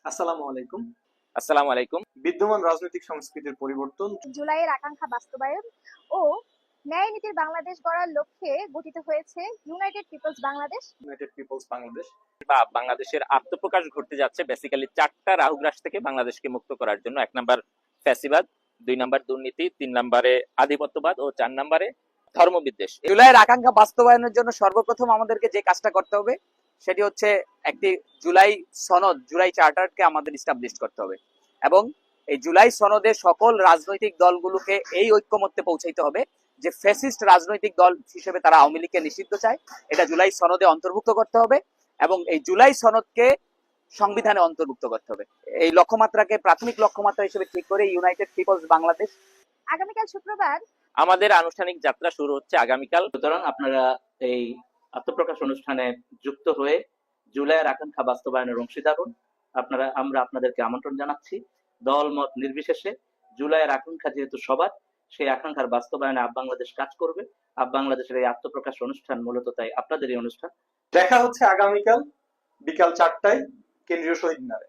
আসসালামু আলাইকুম। আসসালামু আলাইকুম। বিদ্যমান রাজনৈতিক সংস্কৃতির পরিবর্তন, জুলাইয়ের আকাঙ্ক্ষা বাস্তবায়ন ও ন্যায় নীতির বাংলাদেশ গড়ার লক্ষ্যে গঠিত হয়েছে United People's Bangladesh. United People's Bangladesh বা বাংলাদেশের আত্মপ্রকাশ ঘটতে যাচ্ছে বেসিক্যালি চারটা রাহুগ্রাস থেকে বাংলাদেশকে মুক্ত করার জন্য। 1 নাম্বার ফ্যাসিবাদ, 2 নাম্বার দুর্নীতি, 3 নাম্বারে আধিপত্যবাদ ও 4 নাম্বারে ধর্মবিদ্বেষ। জুলাইয়ের আকাঙ্ক্ষা বাস্তবায়নের জন্য সর্বপ্রথম আমাদেরকে যে কাজটা করতে হবে সেটি হচ্ছে একটি জুলাই সনদ, জুলাই চার্টারকে আমাদের ইস্টাবলিশ করতে হবে এবং এই জুলাই সনদে সকল রাজনৈতিক দলগুলোকে এই ঐক্যমত্যে পৌঁছাইতে হবে যে ফ্যাসিস্ট রাজনৈতিক দল হিসেবে তারা আওয়ামী লীগকে নিষিদ্ধ চায়, এটা জুলাই সনদে অন্তর্ভুক্ত করতে হবে এবং এই জুলাই সনদকে সংবিধানে অন্তর্ভুক্ত করতে হবে। এই লক্ষ্যমাত্রাকে প্রাথমিক লক্ষ্যমাত্রা হিসেবে ঠিক করে ইউনাইটেড পিপলস বাংলাদেশ আগামীকাল শুক্রবার আমাদের আনুষ্ঠানিক যাত্রা শুরু হচ্ছে আগামীকাল। সুতরাং আপনারা এই আত্মপ্রকাশ অনুষ্ঠানে যুক্ত হয়ে জুলাইয়ের আকাঙ্ক্ষা বাস্তবায়নের অংশীদার হন। আমরা আপনাদেরকে আমন্ত্রণ জানাচ্ছি। দল মত নির্বিশেষে জুলাইয়ের আকাঙ্ক্ষা যেহেতু সবার, সেই আকাঙ্ক্ষার বাস্তবায়নে আপ বাংলাদেশ কাজ করবে। আপ বাংলাদেশের এই আত্মপ্রকাশ অনুষ্ঠান মূলত তাই আপনাদেরই অনুষ্ঠান। দেখা হচ্ছে আগামীকাল বিকাল 4টায় কেন্দ্রীয় শহীদ মিনারে।